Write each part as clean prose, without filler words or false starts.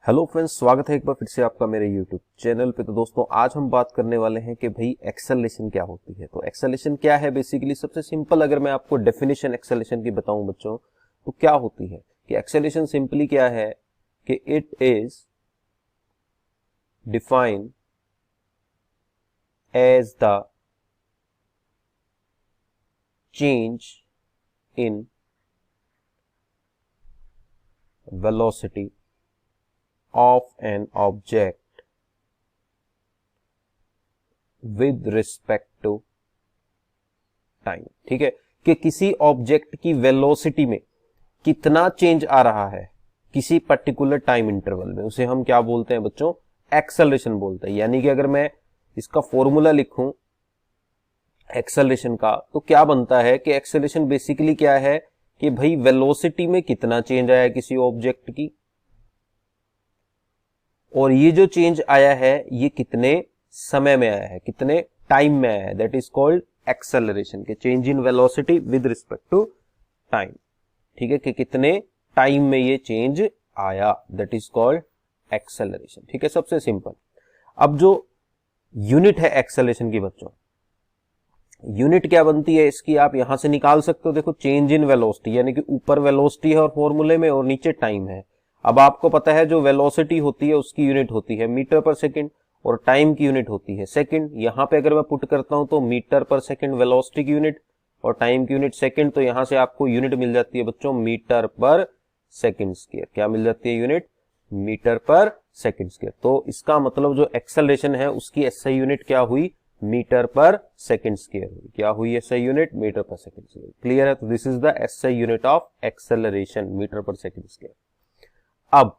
Hello friends, स्वागत है एक बार फिर से आपका मेरे यूट्यूब चैनल पे। तो दोस्तों, आज हम बात करने वाले हैं कि भाई एक्सेलरेशन क्या होती है। तो एक्सेलरेशन क्या है बेसिकली, सबसे सिंपल अगर मैं आपको डेफिनेशन एक्सेलरेशन की बताऊं बच्चों, तो क्या होती है कि एक्सेलरेशन सिंपली क्या है कि it is defined as the change in velocity of an object with respect to time। ठीक है, कि किसी ऑब्जेक्ट की वेलोसिटी में कितना चेंज आ रहा है किसी पर्टिकुलर टाइम इंटरवल में, उसे हम क्या बोलते हैं बच्चों, एक्सेलरेशन बोलते हैं। यानी कि अगर मैं इसका फॉर्मूला लिखूं एक्सेलरेशन का, तो क्या बनता है कि एक्सेलरेशन बेसिकली क्या है कि भाई वेलोसिटी में कितना चेंज आया किसी ऑब्जेक्ट की, और ये जो चेंज आया है ये कितने समय में आया है, कितने टाइम में आया है, दैट इज कॉल्ड एक्सेलरेशन के change in velocity with respect to time. ठीक है, कि कितने टाइम में ये चेंज आया, दैट इज कॉल्ड एक्सेलरेशन। ठीक है, सबसे सिंपल। अब जो यूनिट है एक्सेलरेशन की बच्चों, यूनिट क्या बनती है इसकी, आप यहां से निकाल सकते हो। देखो, चेंज इन वेलोसिटी, यानी कि ऊपर वेलोसिटी है और फॉर्मूले में, और नीचे टाइम है। अब आपको पता है जो वेलोसिटी होती है उसकी यूनिट होती है मीटर पर सेकंड, और टाइम की यूनिट होती है सेकंड। यहां पे अगर मैं पुट करता हूं तो मीटर पर सेकंड वेलोसिटी की यूनिट और टाइम की यूनिट सेकंड, तो यहां से आपको यूनिट मिल जाती है बच्चों मीटर पर सेकंड स्क्वायर। क्या मिल जाती है unit? Metre per second square. तो इसका मतलब जो एक्सेलरेशन है उसकी एसआई यूनिट क्या हुई? मीटर पर सेकंड स्क्वायर हुई। क्या हुई SI unit? Metre per second square. Clear है? तो this is the SI unit of acceleration, metre per second square. अब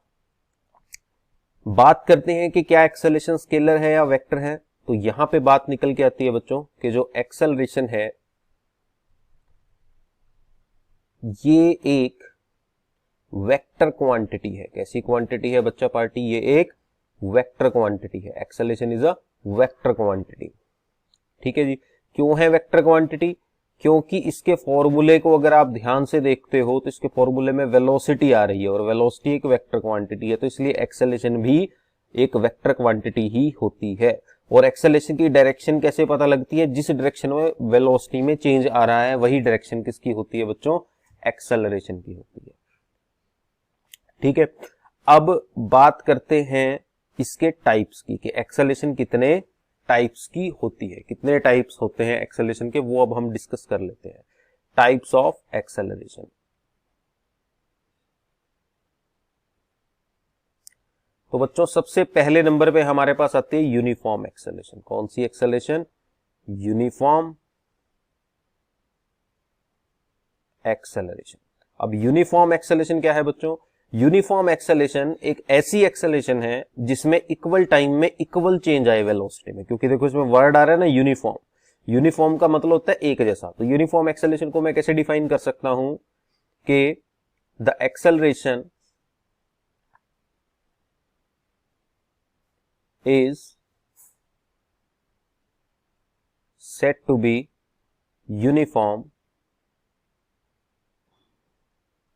बात करते हैं कि क्या एक्सेलरेशन स्केलर है या वेक्टर है। तो यहां पे बात निकल के आती है बच्चों कि जो एक्सेलरेशन है ये एक वेक्टर क्वांटिटी है। कैसी क्वांटिटी है बच्चा पार्टी? ये एक वेक्टर क्वांटिटी है। Acceleration is a vector quantity. ठीक है जी। क्यों है वेक्टर क्वांटिटी? क्योंकि इसके फॉर्मूले को अगर आप ध्यान से देखते हो तो इसके फॉर्मूले में वेलोसिटी आ रही है, और वेलोसिटी एक वेक्टर क्वांटिटी है, तो इसलिए एक्सेलरेशन भी एक वेक्टर क्वांटिटी ही होती है। और एक्सेलरेशन की डायरेक्शन कैसे पता लगती है? जिस डायरेक्शन में वेलोसिटी में चेंज आ रहा है वही डायरेक्शन किसकी होती है बच्चों? एक्सेलरेशन की होती है। ठीक है, अब बात करते हैं इसके टाइप्स की कि एक्सेलरेशन कितने टाइप्स की होती है, कितने टाइप्स होते हैं एक्सेलरेशन के, वो अब हम डिस्कस कर लेते हैं। Types of acceleration. तो बच्चों, सबसे पहले नंबर पे हमारे पास आती है यूनिफॉर्म एक्सेलरेशन। कौन सी एक्सेलरेशन? Uniform acceleration. अब यूनिफॉर्म एक्सेलरेशन क्या है बच्चों? यूनिफॉर्म एक्सेलरेशन एक ऐसी एक्सेलरेशन है जिसमें इक्वल टाइम में इक्वल चेंज आए वेलोसिटी में। क्योंकि देखो इसमें वर्ड आ रहा है ना यूनिफॉर्म, यूनिफॉर्म का मतलब होता है एक जैसा। तो यूनिफॉर्म एक्सेलरेशन को मैं कैसे डिफाइन कर सकता हूं कि the acceleration is set to be uniform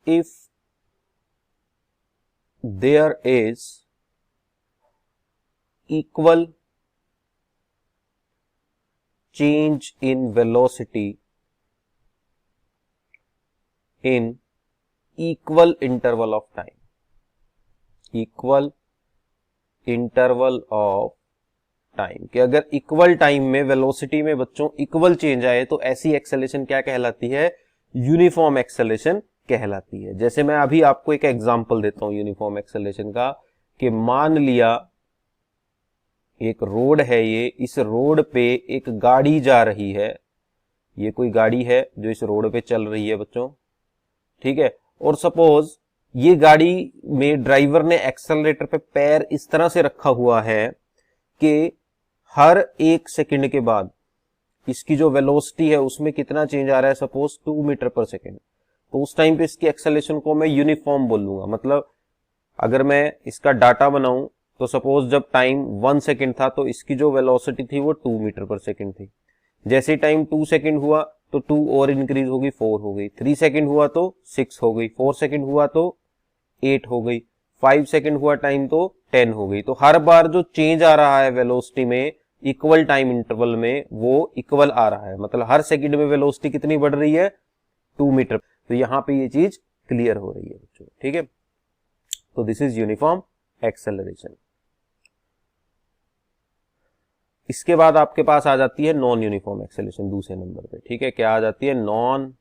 if there is equal change in velocity in equal interval of time, equal interval of time. कि अगर इक्वल टाइम में वेलोसिटी में बच्चों इक्वल चेंज आए तो ऐसी एक्सेलरेशन क्या कहलाती है? यूनिफॉर्म एक्सेलरेशन कहलाती है। जैसे मैं अभी आपको एक एग्जांपल देता हूं यूनिफॉर्म एक्सेलरेशन का, कि मान लिया एक रोड है, ये इस रोड पे एक गाड़ी जा रही है, ये कोई गाड़ी है जो इस रोड पे चल रही है बच्चों। ठीक है, और सपोज ये गाड़ी में ड्राइवर ने एक्सेलरेटर पे पैर इस तरह से रखा हुआ है कि हर एक सेकंड के बाद इसकी जो वेलोसिटी है उसमें कितना चेंज आ रहा है, सपोज 2 मीटर पर सेकंड। तो उस टाइम पे इसकी एक्सेलरेशन को मैं यूनिफॉर्म बोलूंगा। मतलब अगर मैं इसका डाटा बनाऊं तो सपोज जब टाइम 1 सेकंड था तो इसकी जो वेलोसिटी थी वो 2 मीटर पर सेकंड थी। जैसे टाइम 2 सेकंड हुआ तो 2 और इंक्रीज होगी, 4 हो गई। 3 सेकंड हुआ तो 6 हो गई, 4 सेकंड हुआ तो 8 हो गई, 5 सेकंड हुआ टाइम तो 10 हो गई। तो हर बार जो चेंज आ रहा है वेलोसिटी में इक्वल टाइम इंटरवल में वो इक्वल आ रहा है, मतलब हर सेकंड में वेलोसिटी कितनी बढ़ रही है, 2 मीटर। तो यहां पे ये चीज क्लियर हो रही है बच्चों, ठीक है। तो दिस इज यूनिफॉर्म एक्सेलरेशन। इसके बाद आपके पास आ जाती है नॉन यूनिफॉर्म एक्सेलरेशन दूसरे नंबर पे, ठीक है। क्या आ जाती है, नॉन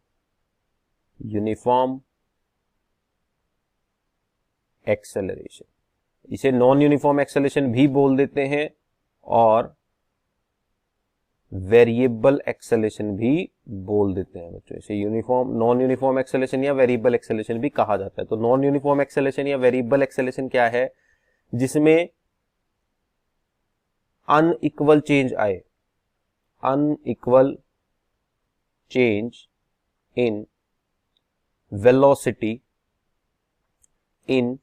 यूनिफॉर्म एक्सेलरेशन। इसे नॉन यूनिफॉर्म एक्सेलरेशन भी बोल देते हैं और वेरिएबल एक्सेलरेशन भी बोल देते हैं बच्चों। इसे यूनिफॉर्म, नॉन यूनिफॉर्म एक्सेलरेशन या वेरिएबल एक्सेलरेशन भी कहा जाता है। तो नॉन यूनिफॉर्म एक्सेलरेशन या वेरिएबल एक्सेलरेशन क्या है, जिसमें अनइक्वल चेंज आए, unequal change in velocity in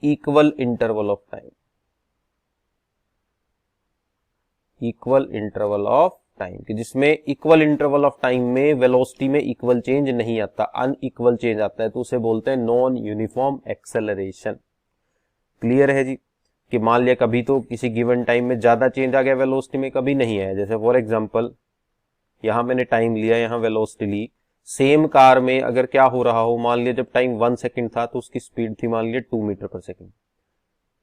equal interval of time, equal interval of time, कि जिसमें इक्वल इंटरवल ऑफ टाइम में वेलोसिटी में इक्वल चेंज नहीं आता, अनइक्वल चेंज आता है, तो उसे बोलते हैं नॉन यूनिफॉर्म एक्सेलरेशन। क्लियर है जी, कि मान लिया कभी तो किसी गिवन टाइम में ज्यादा चेंज आ गया वेलोसिटी में, कभी नहीं आया। जैसे फॉर एग्जांपल यहां मैंने टाइम लिया, यहां वेलोसिटी ली, सेम कार में अगर क्या हो रहा हो, मान लिया जब टाइम 1 सेकंड था तो उसकी स्पीड थी मान लिया 2 मीटर पर सेकंड,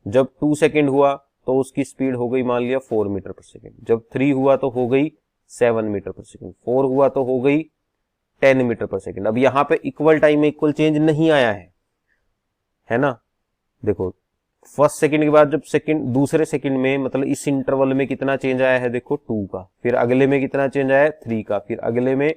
जब 2 सेकंड हुआ तो उसकी स्पीड हो गई मान लिया 4 मीटर पर सेकंड, जब 3 हुआ तो हो गई 7 मीटर पर सेकंड, 4 हुआ तो हो गई 10 मीटर पर सेकंड। अब यहां पे इक्वल टाइम में इक्वल चेंज नहीं आया है ना। देखो फर्स्ट सेकंड के बाद जब सेकंड, दूसरे सेकंड में मतलब इस इंटरवल में कितना चेंज आया है, देखो 2 का, फिर अगले में कितना चेंज आया है 3 का, फिर अगले में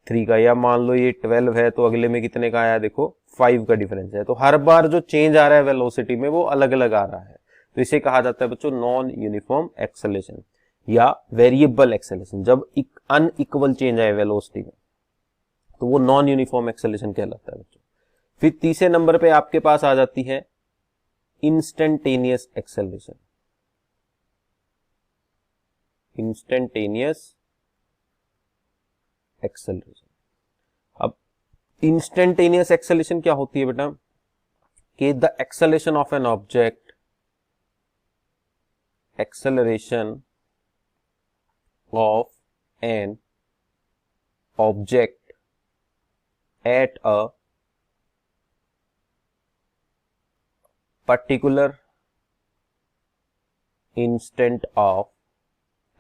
3 का, या मान लो ये 12 है तो अगले में कितने का आया, देखो 5 का डिफरेंस है। तो हर बार जो चेंज आ रहा है वेलोसिटी में वो अलग अलग आ रहा है, तो इसे कहा जाता है बच्चों नॉन यूनिफॉर्म एक्सेलरेशन या वेरिएबल एक्सेलरेशन। जब अनइक्वल चेंज आए वेलोसिटी में तो वो नॉन यूनिफॉर्म एक्सेलरेशन कहलाता है बच्चों। फिर तीसरे नंबर पे आपके पास आ जाती है इंस्टेंटेनियस एक्सेलरेशन, इंस्टेंटेनियस एक्सेलरेशन। अब इंस्टेंटेनियस एक्सेलरेशन क्या होती है बेटा, कि the acceleration of an object, acceleration of an object at a particular instant of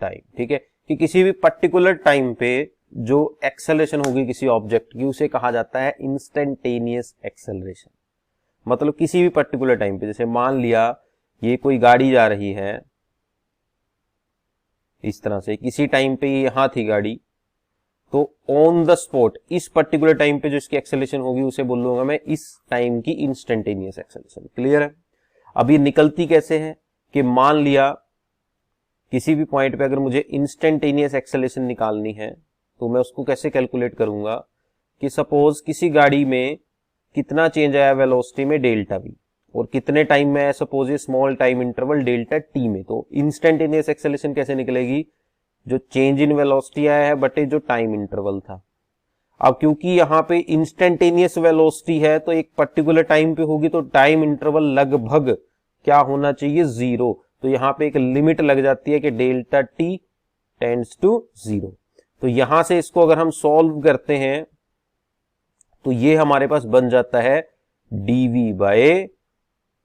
time, ठीक है। कि किसी भी पर्टिकुलर टाइम पे जो एक्सेलरेशन होगी किसी ऑब्जेक्ट की उसे कहा जाता है इंस्टेंटेनियस एक्सेलरेशन। मतलब किसी भी पर्टिकुलर टाइम पे, जैसे मान लिया ये कोई गाड़ी जा रही है इस तरह से, किसी टाइम पे यहां थी गाड़ी, तो ऑन द स्पॉट इस पर्टिकुलर टाइम पे जो इसकी एक्सेलरेशन होगी उसे बोलूंगा मैं इस टाइम की इंस्टेंटेनियस एक्सेलरेशन। क्लियर है। अब ये निकलती कैसे है, कि मान लिया किसी भी पॉइंट पे अगर मुझे इंस्टेंटेनियस एक्सेलरेशन निकालनी है तो मैं उसको कैसे कैलकुलेट करूंगा, कि सपोज किसी गाड़ी में कितना चेंज आया वेलोसिटी में डेल्टा वी, और कितने टाइम में आया, सपोज ये small time interval delta T में, तो इंस्टेंटेनियस एक्सेलरेशन कैसे निकलेगी, जो चेंज इन वेलोसिटी आया है बटे जो टाइम इंटरवल था। अब क्योंकि यहां पे इंस्टेंटेनियस वेलोसिटी है तो एक पर्टिकुलर टाइम पे होगी, तो टाइम इंटरवल लगभग क्या होना चाहिए, 0। तो यहां पे एक लिमिट लग जाती है कि डेल्टा टी टेंड्स टू 0। तो यहां से इसको अगर हम सॉल्व करते हैं तो ये हमारे पास बन जाता है dv बाय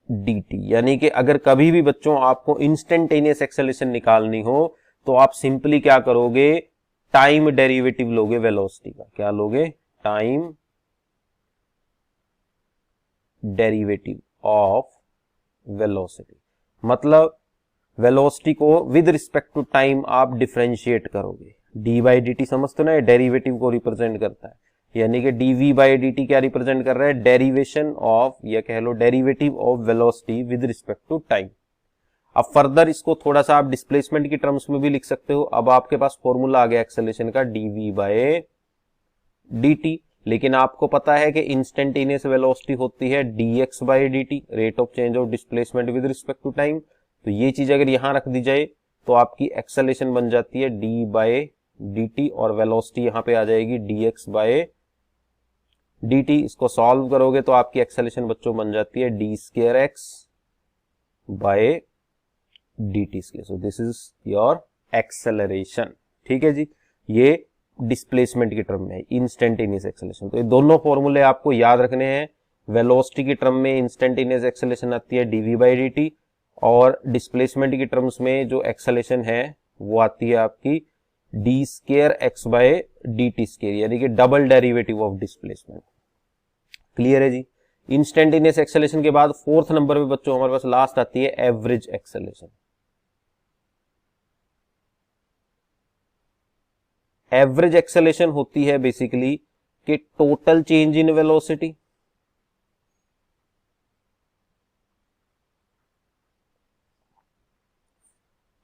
dt। यानी कि अगर कभी भी बच्चों आपको इंस्टेंटेनियस एक्सेलरेशन निकालनी हो तो आप सिंपली क्या करोगे, टाइम डेरिवेटिव लोगे वेलोसिटी का। क्या लोगे, टाइम डेरिवेटिव ऑफ वेलोसिटी। मतलब वेलोसिटी को विद रिस्पेक्ट टू टाइम आप डिफरेंशिएट करोगे। डी बाई डी टी समझते हो ना, डेरिवेटिव को रिप्रेजेंट करता है, यानी कि D V by D T represent कर रहा है, डेरिवेशन ऑफ, या कह लो derivative of velocity with respect to time. अब फर्दर इसको थोड़ा सा आप डिस्प्लेसमेंट की टर्म्स में भी लिख सकते हो। अब आपके पास फॉर्मूला आ गया एक्सेलरेशन का डीवी बाय डी, लेकिन आपको पता है कि इंस्टेंटेनियस वेलोसिटी होती है dx by dt, rate of change of displacement with respect to time. तो ये चीज अगर यहां रख दी जाए तो आपकी एक्सेलरेशन बन जाती है d बाय dt, और वेलोसिटी यहां पे आ जाएगी dx बाय dt। इसको सॉल्व करोगे तो आपकी एक्सेलरेशन बच्चों बन जाती है d square x by dt square. So this is your acceleration. ठीक है जी, ये डिस्प्लेसमेंट की टर्म में है, इंस्टेंटेनियस एक्सेलरेशन। तो ये दोनों फॉर्मूले आपको याद रखने हैं। वेलोसिटी की टर्म में इंस्टेंटेनियस एक्सेलरेशन आती है dv बाई dt, और डिस्प्लेसमेंट की टर्म्स में जो एक्सेलरेशन है वो आती है आपकी d square x by dt square, यानी कि double derivative of displacement. Clear है जी। इंस्टेंटेनियस एक्सेलरेशन के बाद फोर्थ नंबर पे बच्चों हमारे पास लास्ट आती है एवरेज एक्सेलरेशन। एवरेज एक्सेलरेशन होती है बेसिकली कि total change in velocity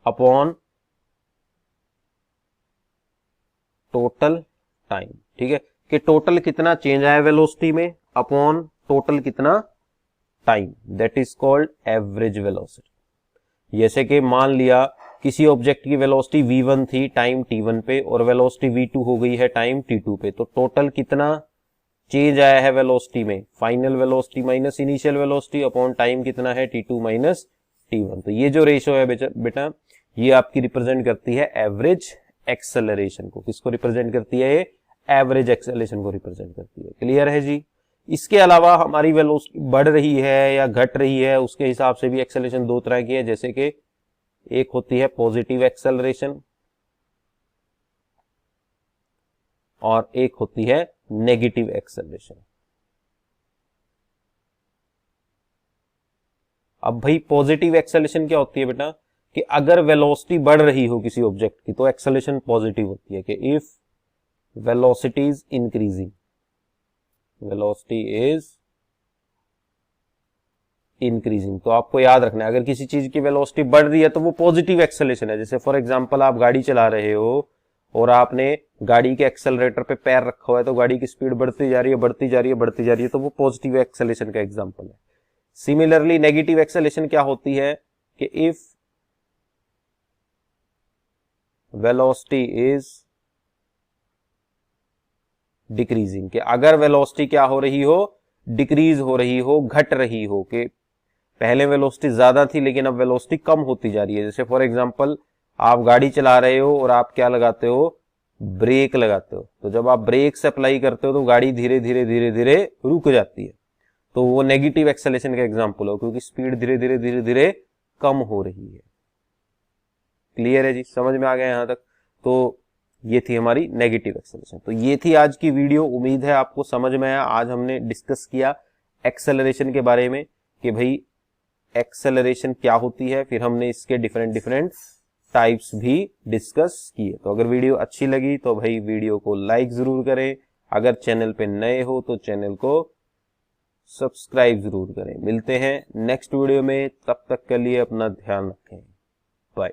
upon total time. ठीक है, कि टोटल कितना चेंज आया वेलोसिटी में अपॉन टोटल कितना time, that is called average velocity. जैसे कि मान लिया किसी ऑब्जेक्ट की वेलोसिटी v1 थी टाइम t1 पे, और वेलोसिटी v2 हो गई है टाइम t2 पे, तो टोटल कितना चेंज आया है वेलोसिटी में, final velocity minus initial velocity upon time कितना है t2 माइनस t1। तो ये जो रेशियो है बेटा ये आपकी रिप्रेजेंट करती है एवरेज एक्सेलरेशन को। किसको रिप्रेजेंट करती है? ये एवरेज एक्सेलरेशन को रिप्रेजेंट करती है। क्लियर है जी। इसके अलावा हमारी वेलोसिटी बढ़ रही है या घट रही है, उसके हिसाब से भी एक्सेलरेशन दो तरह की है। जैसे कि एक होती है पॉजिटिव एक्सेलरेशन और एक होती है नेगेटिव एक्सेलरेशन। अब भाई पॉजिटिव एक्सेलरेशन क्या होती है बेटा, कि अगर वेलोसिटी बढ़ रही हो किसी ऑब्जेक्ट की तो एक्सेलरेशन पॉजिटिव होती है, कि if velocity is increasing, velocity is increasing, तो आपको याद रखना है अगर किसी चीज की वेलोसिटी बढ़ रही है तो वो पॉजिटिव एक्सेलरेशन है। जैसे फॉर एग्जांपल आप गाड़ी चला रहे हो और आपने गाड़ी के एक्सेलरेटर पे पैर रखा हुआ है, तो गाड़ी की स्पीड बढ़ती जा रही है बढ़ती जा रही है बढ़ती जा रही है, तो वो पॉजिटिव एक्सेलरेशन का एग्जांपल है। सिमिलरली नेगेटिव एक्सेलरेशन क्या होती है, कि इफ वेलोसिटी इज डिक्रीजिंग, कि अगर वेलोसिटी क्या हो रही हो, डिक्रीज हो रही हो, घट रही हो, कि पहले वेलोसिटी ज्यादा थी लेकिन अब वेलोसिटी कम होती जा रही है। जैसे फॉर एग्जांपल आप गाड़ी चला रहे हो और आप क्या लगाते हो, ब्रेक लगाते हो, तो जब आप ब्रेक से अप्लाई करते हो तो गाड़ी धीरे धीरे धीरे धीरे रुक जाती है, तो वो नेगेटिव एक्सेलरेशन का एग्जांपल हो, क्योंकि स्पीड धीरे धीरे धीरे धीरे कम हो रही है। क्लियर है जी, समझ में आ गया यहां तक। तो ये थी हमारी नेगेटिव एक्सेलरेशन। तो ये थी आज की वीडियो, उम्मीद है आपको समझ में आया। आज हमने डिस्कस किया एक्सेलरेशन के बारे में कि भाई एक्सेलरेशन क्या होती है, फिर हमने इसके डिफरेंट टाइप्स भी डिस्कस किए। तो अगर वीडियो अच्छी लगी तो भाई वीडियो को लाइक जरूर करें, अगर चैनल पे नए हो तो चैनल को सब्सक्राइब जरूर करें। मिलते हैं नेक्स्ट वीडियो में, तब तक के लिए अपना ध्यान रखें, बाय।